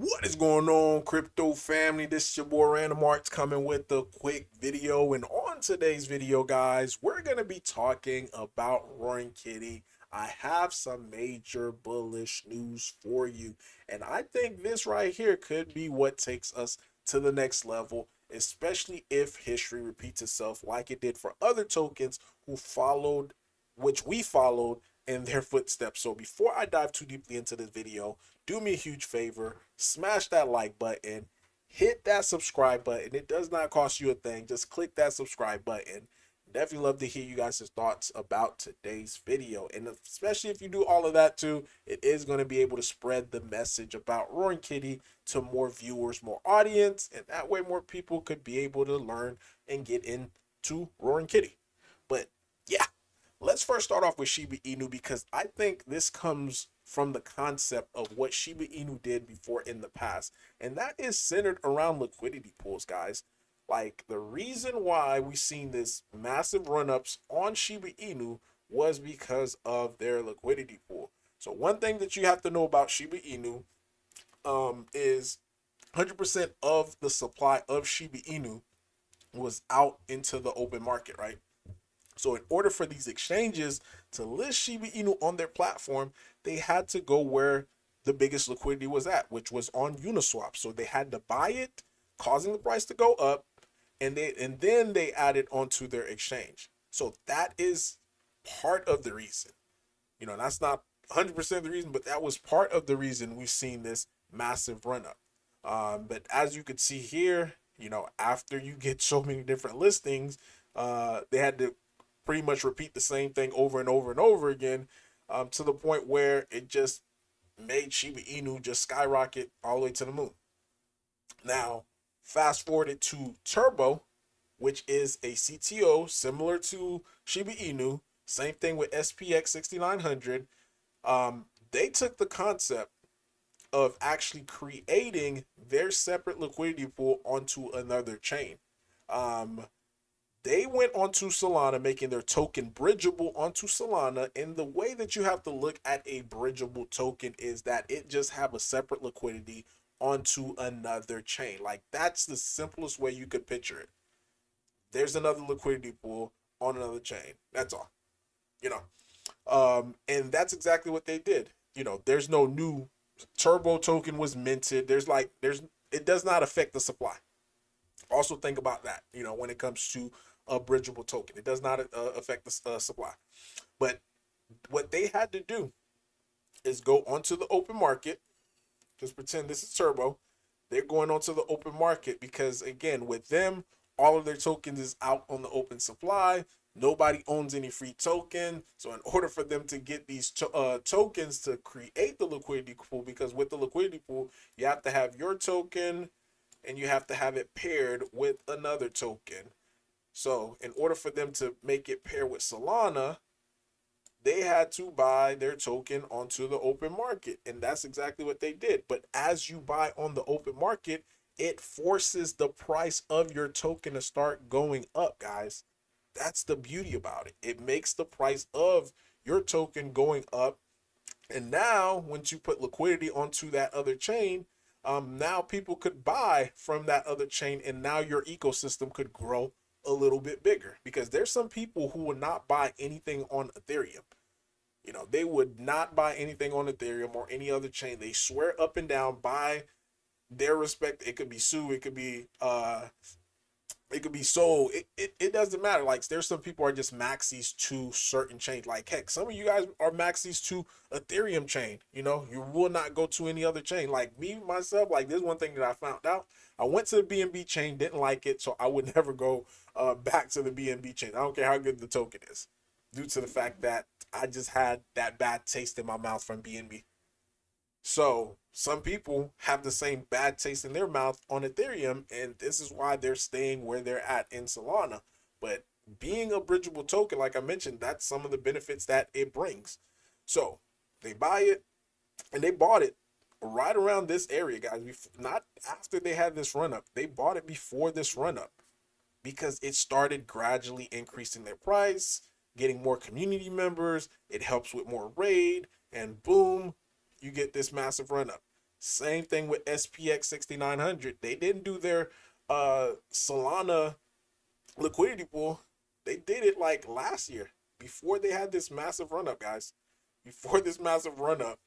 What is going on, crypto family? This is your boy Random Arts coming with a quick video. And on today's video, guys, we're going to be talking about Roaring Kitty. I have some major bullish news for you. And I think this right here could be what takes us to the next level, especially if history repeats itself like it did for other tokens who followed, which we followed in their footsteps. So before I dive too deeply into this video, do me a huge favor, smash that like button, hit that subscribe button. It does not cost you a thing. Just click that subscribe button. Definitely love to hear you guys' thoughts about today's video. And especially if you do all of that too, it is going to be able to spread the message about Roaring Kitty to more viewers, more audience, and that way more people could be able to learn and get into Roaring Kitty. But yeah, let's first start off with Shiba Inu because I think this comes from the concept of what Shiba Inu did before in the past, and that is centered around liquidity pools, guys. Like the reason why we seen this massive run-ups on Shiba Inu was because of their liquidity pool. So one thing that you have to know about Shiba Inu is 100% of the supply of Shiba Inu was out into the open market, right? So in order for these exchanges to list Shiba Inu on their platform, they had to go where the biggest liquidity was at, which was on Uniswap. So they had to buy it, causing the price to go up, and then they added onto their exchange. So that is part of the reason. That's not 100% the reason, but that was part of the reason we've seen this massive run up. But as you could see here, after you get so many different listings, they had to pretty much repeat the same thing over and over and over again, to the point where it just made Shiba Inu just skyrocket all the way to the moon. Now, fast forwarded to Turbo, which is a CTO similar to Shiba Inu, same thing with SPX 6900. They took the concept of actually creating their separate liquidity pool onto another chain. They went onto Solana, making their token bridgeable onto Solana. And the way that you have to look at a bridgeable token is that it just have a separate liquidity onto another chain. Like that's the simplest way you could picture it. There's another liquidity pool on another chain. That's all. You know. And that's exactly what they did. There's no new Turbo token was minted. There's it does not affect the supply. Also think about that, when it comes to a bridgeable token. It does not affect the supply. But what they had to do is go onto the open market. Just pretend this is Turbo. They're going onto the open market because, again, with them, all of their tokens is out on the open supply. Nobody owns any free token. So in order for them to get these tokens to create the liquidity pool, because with the liquidity pool, you have to have your token and you have to have it paired with another token. So in order for them to make it pair with Solana, they had to buy their token onto the open market. And that's exactly what they did. But as you buy on the open market, it forces the price of your token to start going up, guys. That's the beauty about it. It makes the price of your token going up. And now, once you put liquidity onto that other chain, now people could buy from that other chain, and now your ecosystem could grow a little bit bigger, because there's some people who would not buy anything on Ethereum. They would not buy anything on Ethereum or any other chain. They swear up and down by their respect. It could be Sue, it could be sold. It doesn't matter. Like there's some people are just maxis to certain chains. Like heck, some of you guys are maxis to Ethereum chain. You will not go to any other chain. Like me myself, like this one thing that I found out. I went to the BNB chain, didn't like it, so I would never go back to the BNB chain. I don't care how good the token is, due to the fact that I just had that bad taste in my mouth from BNB. So some people have the same bad taste in their mouth on Ethereum, and this is why they're staying where they're at in Solana. But being a bridgeable token, like I mentioned, that's some of the benefits that it brings. So they buy it, and they bought it right around this area, guys. Not after they had this run up. They bought it before this run up because it started gradually increasing their price, getting more community members. It helps with more raid, and boom, you get this massive run up. Same thing with SPX 6900. They didn't do their Solana liquidity pool. They did it like last year before they had this massive run up, guys. Before this massive run up,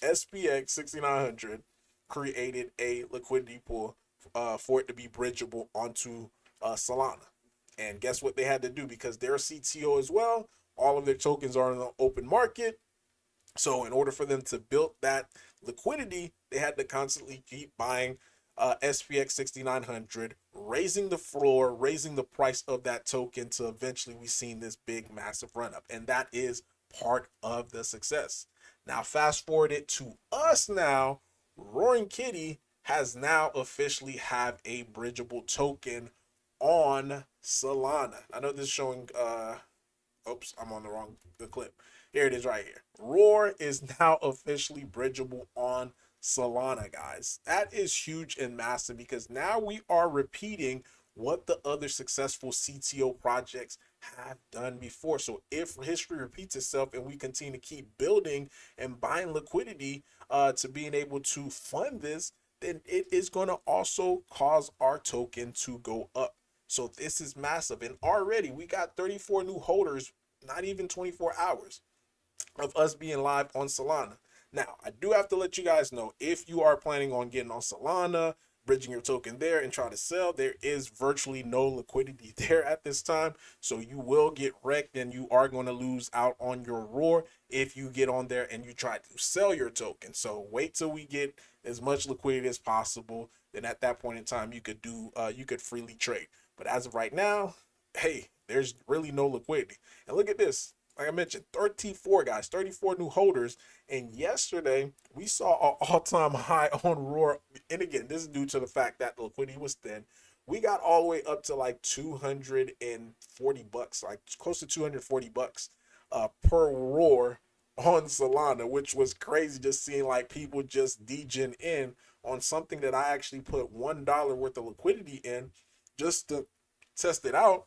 SPX 6900 created a liquidity pool for it to be bridgeable onto Solana. And guess what they had to do? Because they're a CTO as well, all of their tokens are in the open market. So in order for them to build that liquidity, they had to constantly keep buying SPX 6900, raising the floor, raising the price of that token to eventually we seen this big massive run up. And that is part of the success. Now fast forward it to us now. Roaring Kitty has now officially have a bridgeable token on Solana. I know this is showing oops, I'm on the clip. Here it is right here. Roar is now officially bridgeable on Solana, guys. That is huge and massive because now we are repeating what the other successful CTO projects have done before. So if history repeats itself and we continue to keep building and buying liquidity to being able to fund this, then it is going to also cause our token to go up. So this is massive. And already we got 34 new holders, not even 24 hours of us being live on Solana. Now, I do have to let you guys know, if you are planning on getting on Solana, bridging your token there and try to sell, there is virtually no liquidity there at this time. So you will get wrecked and you are going to lose out on your roar if you get on there and you try to sell your token. So wait till we get as much liquidity as possible. Then at that point in time, you could freely trade. But as of right now, hey, there's really no liquidity. And look at this. Like I mentioned, 34 guys, 34 new holders. And yesterday, we saw an all-time high on Roar. And again, this is due to the fact that the liquidity was thin. We got all the way up to like 240 bucks, like close to 240 bucks per Roar on Solana, which was crazy, just seeing like people just degen in on something that I actually put $1 worth of liquidity in just to test it out.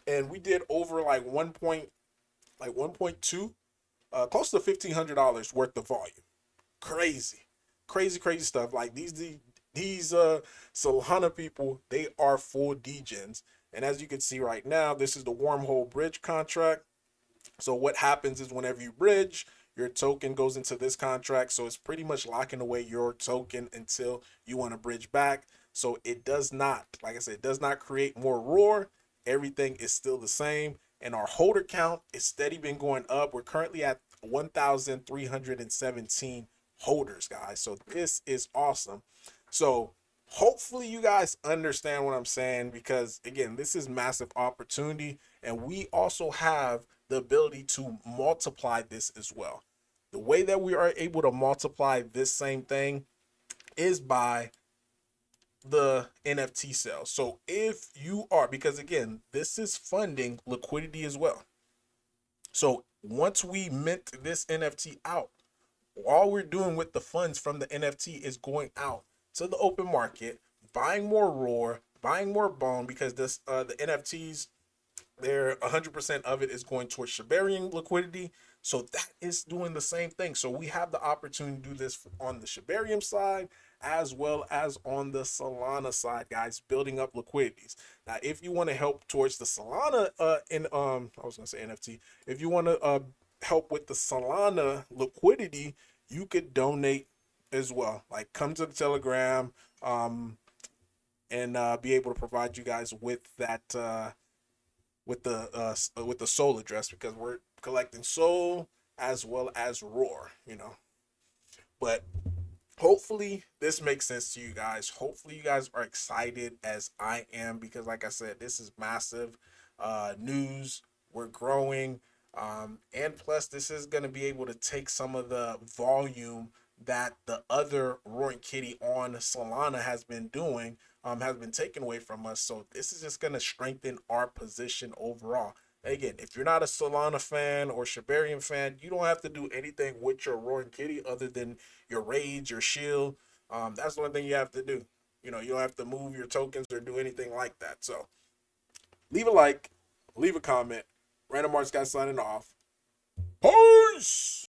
And we did over like 1.2, close to $1,500 worth of volume. Crazy stuff. Like these Solana people, they are full degens. And as you can see right now, this is the wormhole bridge contract. So what happens is whenever you bridge, your token goes into this contract. So it's pretty much locking away your token until you want to bridge back. So it does not, like I said, it does not create more roar. Everything is still the same. And our holder count is steady been going up. We're currently at 1,317 holders, guys. So this is awesome. So hopefully you guys understand what I'm saying, because again, this is massive opportunity. And we also have the ability to multiply this as well. The way that we are able to multiply this same thing is by the NFT sales. So if you are, because again, this is funding liquidity as well. So once we mint this NFT out, all we're doing with the funds from the NFT is going out to the open market, buying more roar, buying more bone, because this the NFTs, they're 100% of it is going towards ShibaInu liquidity. So that is doing the same thing. So we have the opportunity to do this on the ShibaInu side as well as on the Solana side, guys, building up liquidities. Now, if you want to help towards the Solana I was gonna say NFT, if you want to help with the Solana liquidity, you could donate as well. Like come to the Telegram and be able to provide you guys with that with the soul address, because we're collecting soul as well as roar, you know. But hopefully this makes sense to you guys. Hopefully you guys are excited as I am, because like I said, this is massive news. We're growing, and plus this is going to be able to take some of the volume that the other Roaring Kitty on Solana has been doing, has been taken away from us. So this is just going to strengthen our position overall. Again, if you're not a Solana fan or ShibaInu fan, you don't have to do anything with your Roaring Kitty other than your raids, your shield. That's the only thing you have to do. You know, you don't have to move your tokens or do anything like that. So leave a like, leave a comment. Random Arts guy signing off. Peace!